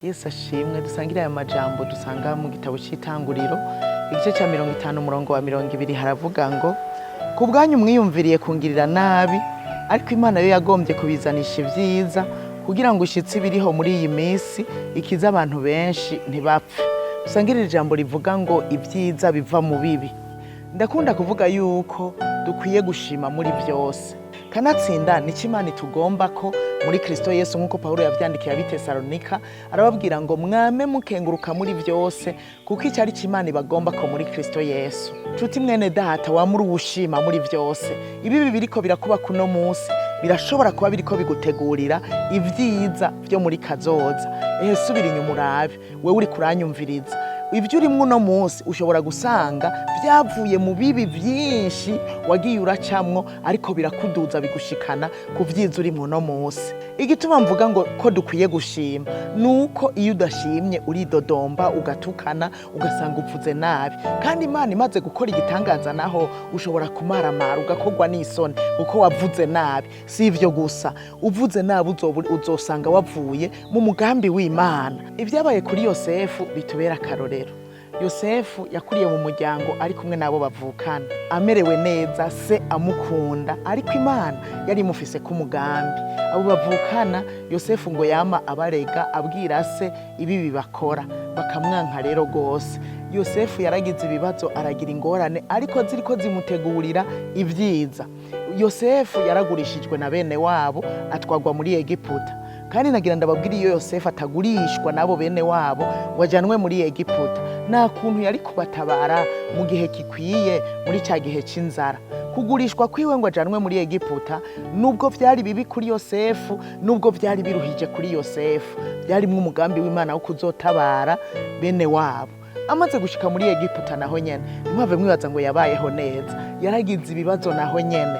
Yesu ashimwe dusangira aya majambo dusanga mu gitabo cy'Itanguriro igice cya 50 umurongo wa 20 haravuga ngo ku bwanyu mwiyumviriye kungirira nabi ariko Imana yo yagombye kubizanisha ivyiza kugira ngo ushitsi biriho muri iyi minsi ikiza abantu benshi ntibapfe. Dusangira ijambo rivuga ngo ivyiza biva mu bibi. Ndakunda kuvuga yuko dukwiye gushima muri byose. Kanatsinda ni Imana itugomba ko muri Kristo Yesu nkuko Paulo yavyandikiye abitesalonika arababwira ngo mwame mukenguruka muri byose kuko icyari Imana ibagomba ko muri Kristo Yesu. Cuti mwene data wa muri ubushima muri byose. Ibi biriko birakuba kuno munsi birashobora kuba biriko bigutegurira ivyiza byo muri kazoza. Subira inyuma urabe wewe uri kuranyumviriza. Ibyo urimwe uno munsi ushobora gusanga byavuye mu bibi byinshi wagiye uracamwo ariko birakuduza bigushikana ku vyiza urimwe uno munsi. Igituma mvuga ngo ko dukwiye gushima nuko iyo udashimye uridodomba ugatukana ugasanga upfuze nabi, kandi Imana imaze gukora igitangaza naho ushobora kumaramara ugakogwa n'isoni uko wavuze nabi. Si ivyo gusa, uvuze nabi uzosanga wavuye mu mugambi w'Imana. Ibyabaye kuri Yosefu bitubera akarorero. Yosefu yakuriye mu muryango ari kumwe nabo bavukana, amerewe neza, se amukunda, ariko Imana yari imufise ku mugambi. Abo bavukana Yosefu ngo yama abarega abwira se ibi bibakora, bakamwanka rero gose. Yosefu yaragize ibibazo aragira ingorane ariko ziriko zimutegurira ivyiza. Yosefu yaragurishijwe na bene wabo atwagwa muri Egiputa, kandi nagira ndababwira iyo Yosefu atagurishwa nabo bene wabo wajanwe muri Egiputa nta kuntu yari kubatabara mu gihe kikwiye muri cya gihe c'inzara. Kugurishwa kwiwe ngo ajanwe muri Egiputa nubwo vyari bibi kuri Yosefu, nubwo vyari biruhije kuri Yosefu, byarimwe umugambi w'Imana wo kuzotabara bene wabo. Amaze gushika muri Egiputa naho nyene nimwave mwibaza ngo yabayeho neza, yaragize ibibazo naho nyene.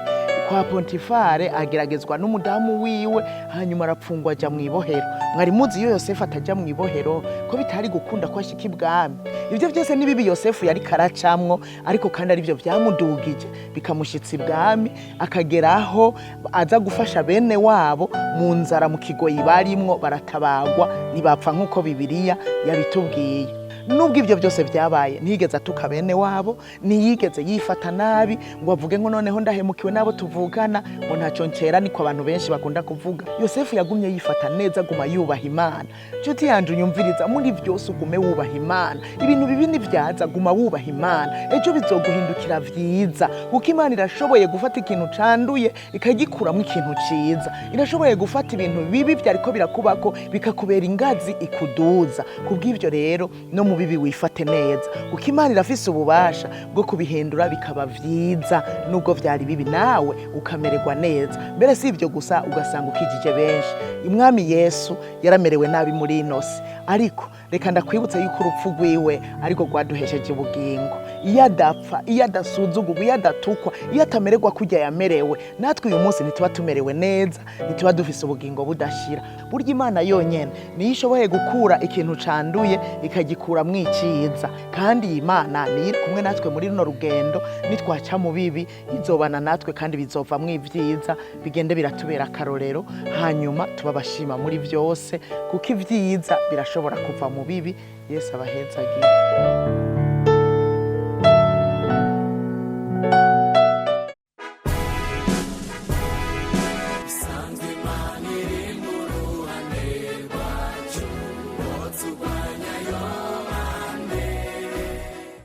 Kwa Pontifare ageragezwa n'umudamu wiwe hanyuma arapfungwa aja mwibohero. Mwari muzi iyo Yosefu ataja mwibohero ko bitari gukunda ko ashika ibwami. Ivyo byose ni bibi Yosefu yari karacamwo, ariko kandi ari byo byamudugije bikamushitsa ibwami, akageraho aza gufasha bene wabo mu nzara mu kigoyi barimwo, baratabagwa ntibapfa nkuko Bibiliya yabitubwiye. Nubwo ibyo byose byabaye ntiyigeze atuka bene wabo, ntiyigeze yifata nabi ngo avuge ngo noneho ndahemukiwe nabo tuvugana ngo ntacyo ncera, niko abantu benshi bakunda kuvuga. Yosefu yagumye yifata neza, guma yubaha Imana. Nshuti yanje unyumviriza, muri byose ugume wubaha Imana. Ibintu bibi nivyaza guma wubaha Imana, ejo bizoguhindukira vyiza, kuko Imana irashoboye gufata ikintu canduye ikagikuramwo ikintu ciza. Irashoboye gufata ibintu bibi byariko birakubako bikakubera ingazi ikuduza. Kubw'ivyo rero no mu bibi wifate neza, kuko Imana irafise ububasha bwo kubihindura bikaba vyiza, nubwo vyari bibi nawe ukamererwa neza. Mbere si ivyo gusa, ugasanga ukijije benshi. Umwami Yesu yaramerewe nabi muri inosi, ariko reka ndakwibutse yuko urupfu rwiwe ariko rwaduhesheje ubugingo. Iyo adapfa, iyo adasuzugurwa, iyo adatukwa, iyo atamererwa kurya yamerewe, natwe uyu munsi ntituba tumerewe neza, ntituba dufise ubugingo budashira. Burya Imana yonyene niyo ishoboye gukura ikintu canduye ikagikura mwiciza, kandi iyi Imana niyo iri kumwe natwe muri runo rugendo. Nitwaca mu bibi izobana natwe kandi bizovamwo ivyiza bigende biratubera akarorero, hanyuma tubabashima muri byose, kuko ivyiza birashobora kuva mu bibi. Yesu abahezagire.